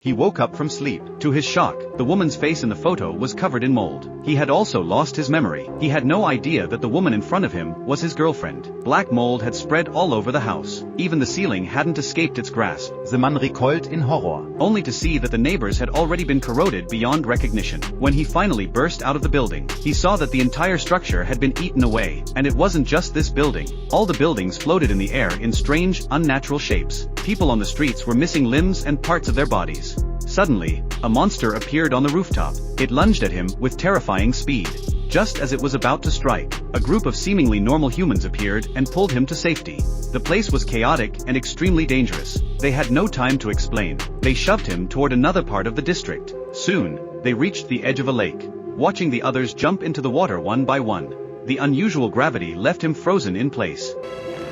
He woke up from sleep. To his shock, the woman's face in the photo was covered in mold. He had also lost his memory. He had no idea that the woman in front of him was his girlfriend. Black mold had spread all over the house. Even the ceiling hadn't escaped its grasp. The man recoiled in horror, only to see that the neighbors had already been corroded beyond recognition. When he finally burst out of the building, he saw that the entire structure had been eaten away. And it wasn't just this building. All the buildings floated in the air in strange, unnatural shapes. People on the streets were missing limbs and parts of their bodies. Suddenly, a monster appeared on the rooftop. It lunged at him with terrifying speed. Just as it was about to strike, a group of seemingly normal humans appeared and pulled him to safety. The place was chaotic and extremely dangerous. They had no time to explain. They shoved him toward another part of the district. Soon, they reached the edge of a lake. Watching the others jump into the water one by one, the unusual gravity left him frozen in place.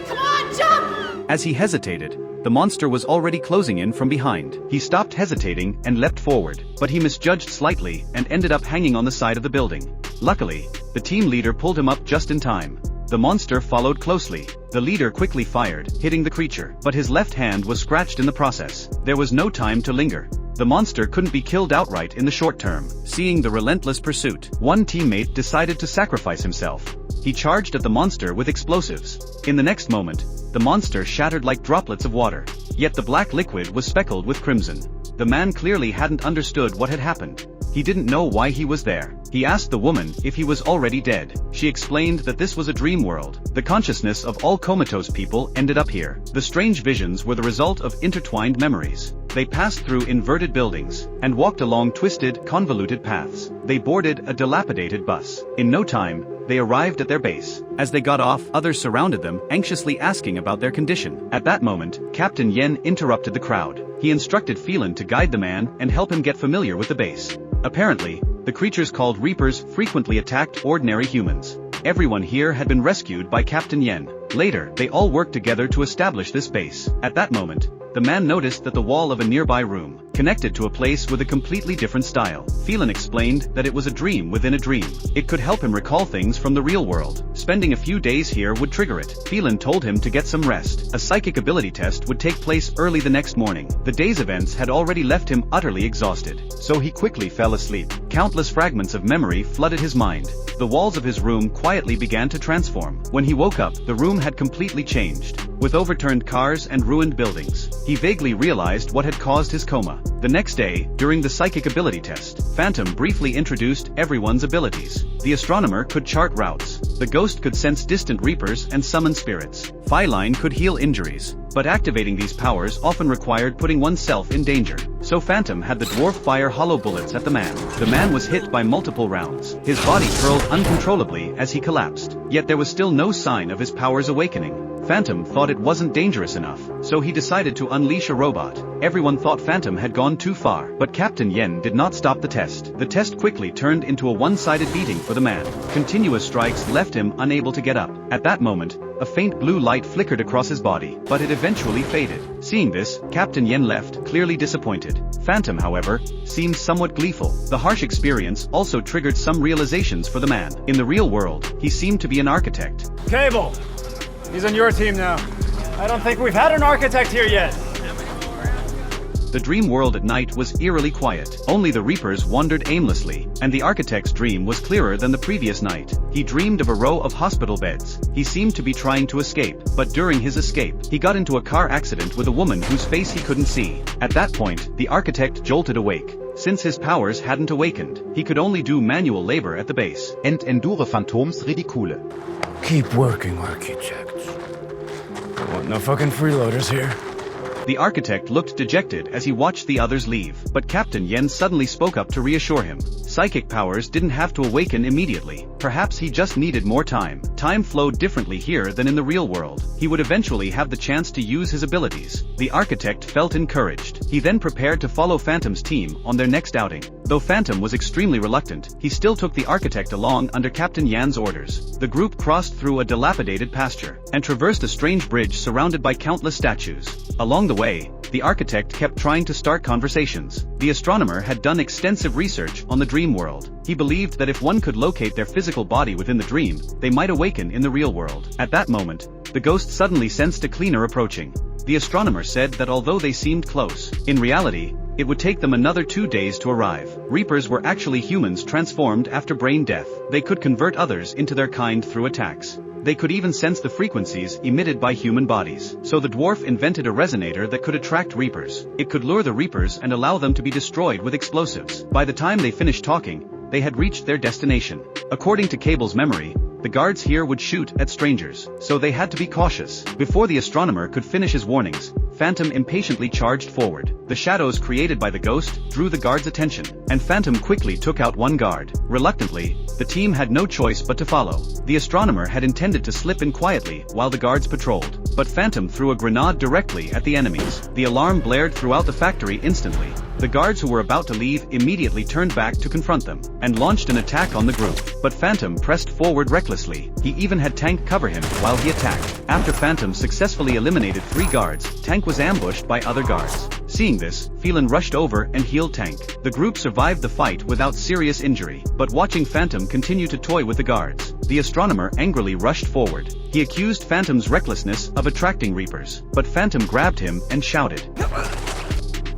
Come on, jump! As he hesitated, the monster was already closing in from behind. He stopped hesitating and leapt forward, but he misjudged slightly and ended up hanging on the side of the building. Luckily, the team leader pulled him up just in time. The monster followed closely. The leader quickly fired, hitting the creature, but his left hand was scratched in the process. There was no time to linger. The monster couldn't be killed outright in the short term. Seeing the relentless pursuit, one teammate decided to sacrifice himself. He charged at the monster with explosives. In the next moment, the monster shattered like droplets of water. Yet the black liquid was speckled with crimson. The man clearly hadn't understood what had happened. He didn't know why he was there. He asked the woman if he was already dead. She explained that this was a dream world. The consciousness of all comatose people ended up here. The strange visions were the result of intertwined memories. They passed through inverted buildings and walked along twisted, convoluted paths. They boarded a dilapidated bus. In no time, they arrived at their base. As they got off, others surrounded them, anxiously asking about their condition. At that moment, Captain Yen interrupted the crowd. He instructed Phelan to guide the man and help him get familiar with the base. Apparently, the creatures called Reapers frequently attacked ordinary humans. Everyone here had been rescued by Captain Yen. Later, they all worked together to establish this base. At that moment, the man noticed that the wall of a nearby room connected to a place with a completely different style. Phelan explained that it was a dream within a dream. It could help him recall things from the real world. Spending a few days here would trigger it. Phelan told him to get some rest. A psychic ability test would take place early the next morning. The day's events had already left him utterly exhausted, so he quickly fell asleep. Countless fragments of memory flooded his mind. The walls of his room quietly began to transform. When he woke up, the room had completely changed. With overturned cars and ruined buildings, he vaguely realized what had caused his coma. The next day, during the psychic ability test, Phantom briefly introduced everyone's abilities. The astronomer could chart routes. The ghost could sense distant reapers and summon spirits. Phyline could heal injuries, but activating these powers often required putting oneself in danger. So Phantom had the dwarf fire hollow bullets at the man. The man was hit by multiple rounds. His body hurled uncontrollably as he collapsed. Yet there was still no sign of his powers awakening. Phantom thought it wasn't dangerous enough, so he decided to unleash a robot. Everyone thought Phantom had gone too far, but Captain Yen did not stop the test. The test quickly turned into a one-sided beating for the man. Continuous strikes left him unable to get up. At that moment, a faint blue light flickered across his body, but it eventually faded. Seeing this, Captain Yen left, clearly disappointed. Phantom, however, seemed somewhat gleeful. The harsh experience also triggered some realizations for the man. In the real world, he seemed to be an architect. Cable! He's on your team now. I don't think we've had an architect here yet. The dream world at night was eerily quiet. Only the Reapers wandered aimlessly, and the architect's dream was clearer than the previous night. He dreamed of a row of hospital beds. He seemed to be trying to escape, but during his escape, he got into a car accident with a woman whose face he couldn't see. At that point, the architect jolted awake. Since his powers hadn't awakened, he could only do manual labor at the base. and endure Phantoms ridicule. Keep working, architect. Want no fucking freeloaders here? The architect looked dejected as he watched the others leave, but Captain Yen suddenly spoke up to reassure him. Psychic powers didn't have to awaken immediately. Perhaps he just needed more time. Time flowed differently here than in the real world. He would eventually have the chance to use his abilities. The architect felt encouraged. He then prepared to follow Phantom's team on their next outing. Though Phantom was extremely reluctant, he still took the architect along under Captain Yan's orders. The group crossed through a dilapidated pasture and traversed a strange bridge surrounded by countless statues. Along the way, the architect kept trying to start conversations. The astronomer had done extensive research on the dream world. He believed that if one could locate their physical body within the dream, they might awaken in the real world. At that moment, the ghost suddenly sensed a cleaner approaching. The astronomer said that although they seemed close, in reality, it would take them another 2 days to arrive. Reapers were actually humans transformed after brain death. They could convert others into their kind through attacks. They could even sense the frequencies emitted by human bodies. So the dwarf invented a resonator that could attract Reapers. It could lure the Reapers and allow them to be destroyed with explosives. By the time they finished talking, they had reached their destination. According to Cable's memory, the guards here would shoot at strangers, so they had to be cautious. Before the astronomer could finish his warnings, Phantom impatiently charged forward. The shadows created by the ghost drew the guard's attention, and Phantom quickly took out one guard. Reluctantly, the team had no choice but to follow. The astronomer had intended to slip in quietly while the guards patrolled, but Phantom threw a grenade directly at the enemies. The alarm blared throughout the factory instantly. The guards who were about to leave immediately turned back to confront them, and launched an attack on the group. But Phantom pressed forward recklessly. He even had Tank cover him while he attacked. After Phantom successfully eliminated 3 guards, Tank was ambushed by other guards. Seeing this, Phelan rushed over and healed Tank. The group survived the fight without serious injury, but watching Phantom continue to toy with the guards, the astronomer angrily rushed forward. He accused Phantom's recklessness of attracting Reapers, but Phantom grabbed him and shouted,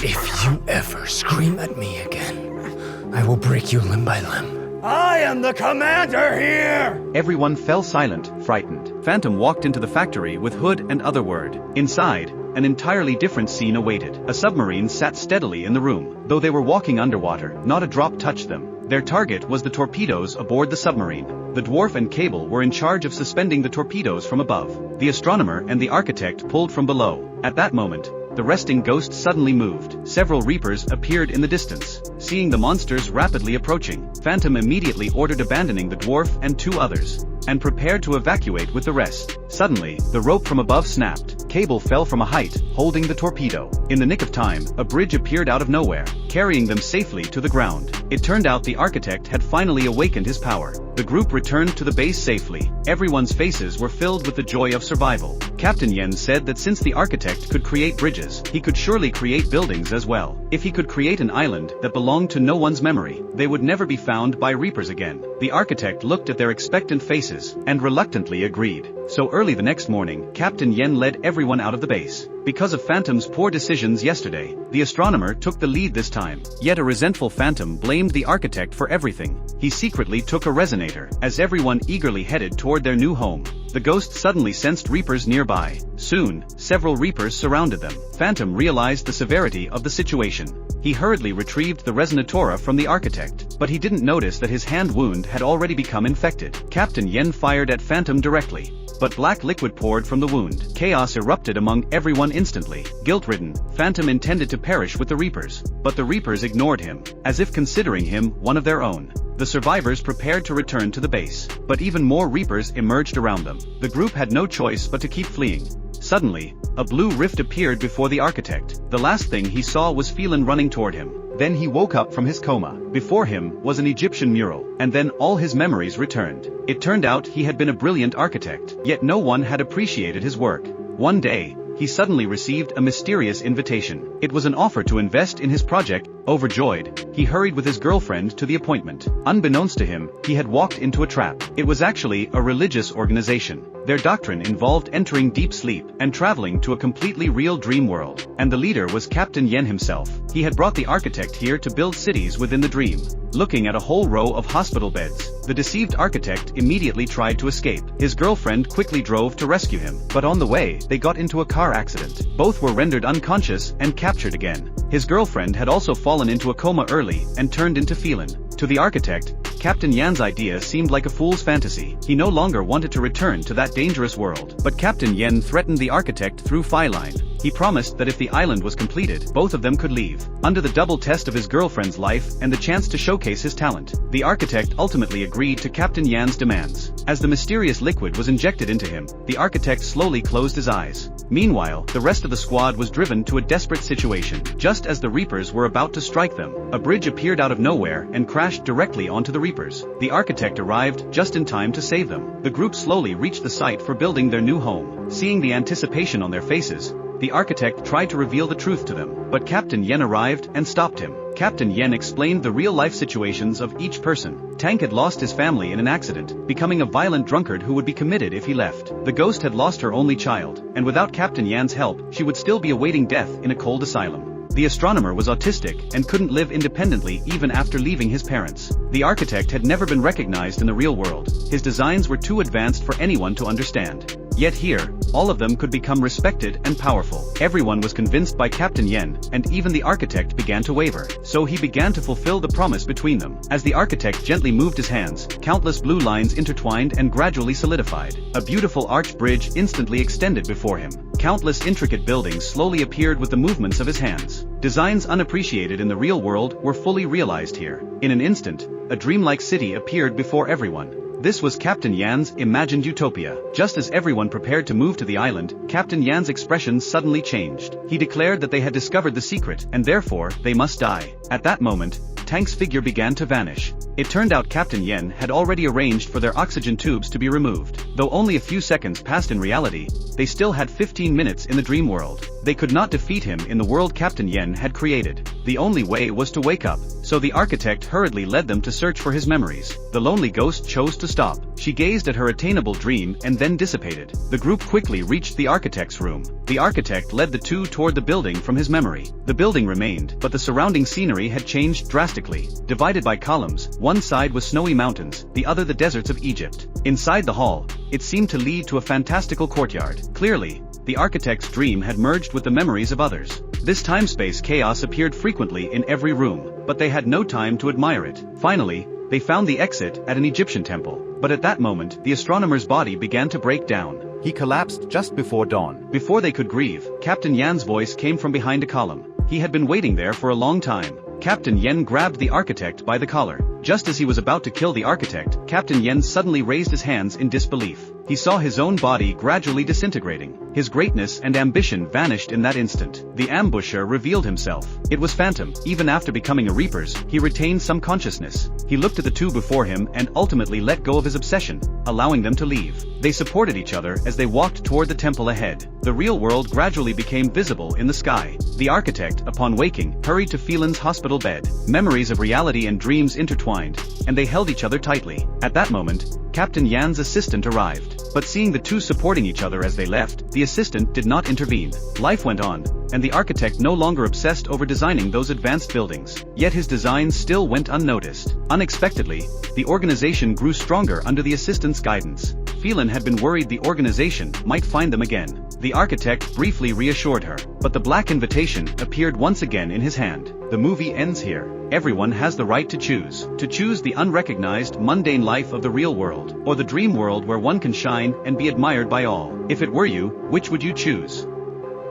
If you ever scream at me again, I will break you limb by limb. I am the commander here! Everyone fell silent, frightened. Phantom walked into the factory with Hood and Otherword. Inside, an entirely different scene awaited. A submarine sat steadily in the room. Though they were walking underwater, not a drop touched them. Their target was the torpedoes aboard the submarine. The dwarf and Cable were in charge of suspending the torpedoes from above. The astronomer and the architect pulled from below. At that moment, the resting ghost suddenly moved. Several Reapers appeared in the distance. Seeing the monsters rapidly approaching, Phantom immediately ordered abandoning the dwarf and 2 others, and prepared to evacuate with the rest. Suddenly, the rope from above snapped. Cable fell from a height, holding the torpedo. In the nick of time, a bridge appeared out of nowhere, carrying them safely to the ground. It turned out the architect had finally awakened his power. The group returned to the base safely. Everyone's faces were filled with the joy of survival. Captain Yen said that since the architect could create bridges, he could surely create buildings as well. If he could create an island that belonged to no one's memory, they would never be found by Reapers again. The architect looked at their expectant faces, and reluctantly agreed. So early the next morning, Captain Yen led everyone out of the base. Because of Phantom's poor decisions yesterday, the astronomer took the lead this time. Yet a resentful Phantom blamed the architect for everything. He secretly took a resonator. As everyone eagerly headed toward their new home, the ghost suddenly sensed Reapers nearby. Soon, several Reapers surrounded them. Phantom realized the severity of the situation. He hurriedly retrieved the resonatora from the architect, but he didn't notice that his hand wound had already become infected. Captain Yen fired at Phantom directly, but black liquid poured from the wound. Chaos erupted among everyone instantly. Guilt-ridden, Phantom intended to perish with the Reapers, but the Reapers ignored him, as if considering him one of their own. The survivors prepared to return to the base, but even more Reapers emerged around them. The group had no choice but to keep fleeing. Suddenly, a blue rift appeared before the architect. The last thing he saw was Phelan running toward him. Then he woke up from his coma. Before him was an Egyptian mural, and then all his memories returned. It turned out he had been a brilliant architect, yet no one had appreciated his work. One day, he suddenly received a mysterious invitation. It was an offer to invest in his project. Overjoyed, he hurried with his girlfriend to the appointment. Unbeknownst to him, he had walked into a trap. It was actually a religious organization. Their doctrine involved entering deep sleep and traveling to a completely real dream world. And the leader was Captain Yen himself. He had brought the architect here to build cities within the dream. Looking at a whole row of hospital beds, the deceived architect immediately tried to escape. His girlfriend quickly drove to rescue him, but on the way, they got into a car accident. Both were rendered unconscious and captured again. His girlfriend had also fallen into a coma early and turned into Phelan. To the architect, Captain Yan's idea seemed like a fool's fantasy. He no longer wanted to return to that dangerous world. But Captain Yen threatened the architect through Phi-line. He promised that if the island was completed, both of them could leave. Under the double test of his girlfriend's life and the chance to showcase his talent, the architect ultimately agreed to Captain Yan's demands. As the mysterious liquid was injected into him, the architect slowly closed his eyes. Meanwhile, the rest of the squad was driven to a desperate situation. Just as the Reapers were about to strike them, a bridge appeared out of nowhere and crashed directly onto the Reapers. The architect arrived just in time to save them. The group slowly reached the site for building their new home. Seeing the anticipation on their faces, the architect tried to reveal the truth to them, but Captain Yen arrived and stopped him. Captain Yen explained the real-life situations of each person. Tank had lost his family in an accident, becoming a violent drunkard who would be committed if he left. The ghost had lost her only child, and without Captain Yan's help, she would still be awaiting death in a cold asylum. The astronomer was autistic and couldn't live independently even after leaving his parents. The architect had never been recognized in the real world. His designs were too advanced for anyone to understand. Yet here, all of them could become respected and powerful. Everyone was convinced by Captain Yen, and even the architect began to waver. So he began to fulfill the promise between them. As the architect gently moved his hands, countless blue lines intertwined and gradually solidified. A beautiful arched bridge instantly extended before him. Countless intricate buildings slowly appeared with the movements of his hands. Designs unappreciated in the real world were fully realized here. In an instant, a dreamlike city appeared before everyone. This was Captain Yan's imagined utopia. Just as everyone prepared to move to the island, Captain Yan's expression suddenly changed. He declared that they had discovered the secret, and therefore, they must die. At that moment, Tank's figure began to vanish. It turned out Captain Yen had already arranged for their oxygen tubes to be removed. Though only a few seconds passed in reality, they still had 15 minutes in the dream world. They could not defeat him in the world Captain Yen had created. The only way was to wake up. So the architect hurriedly led them to search for his memories. The lonely ghost chose to stop. She gazed at her attainable dream and then dissipated. The group quickly reached the architect's room. The architect led the two toward the building from his memory. The building remained, but the surrounding scenery had changed drastically. Divided by columns, one side was snowy mountains, the other the deserts of Egypt. Inside the hall, it seemed to lead to a fantastical courtyard. Clearly, the architect's dream had merged with the memories of others. This time-space chaos appeared frequently in every room, but they had no time to admire it. Finally, they found the exit at an Egyptian temple. But at that moment, the astronomer's body began to break down. He collapsed just before dawn. Before they could grieve, Captain Yan's voice came from behind a column. He had been waiting there for a long time. Captain Yen grabbed the architect by the collar. Just as he was about to kill the architect, Captain Yen suddenly raised his hands in disbelief. He saw his own body gradually disintegrating. His greatness and ambition vanished in that instant. The ambusher revealed himself. It was Phantom. Even after becoming a Reaper's, he retained some consciousness. He looked at the two before him and ultimately let go of his obsession, allowing them to leave. They supported each other as they walked toward the temple ahead. The real world gradually became visible in the sky. The architect, upon waking, hurried to Phelan's hospital bed. Memories of reality and dreams intertwined, and they held each other tightly. At that moment, Captain Yan's assistant arrived. But seeing the two supporting each other as they left, the assistant did not intervene. Life went on, and the architect no longer obsessed over designing those advanced buildings. Yet his designs still went unnoticed. Unexpectedly, the organization grew stronger under the assistant's guidance. Phelan had been worried the organization might find them again. The architect briefly reassured her, but the black invitation appeared once again in his hand. The movie ends here. Everyone has the right to choose. To choose the unrecognized, mundane life of the real world, or the dream world where one can shine and be admired by all. If it were you, which would you choose?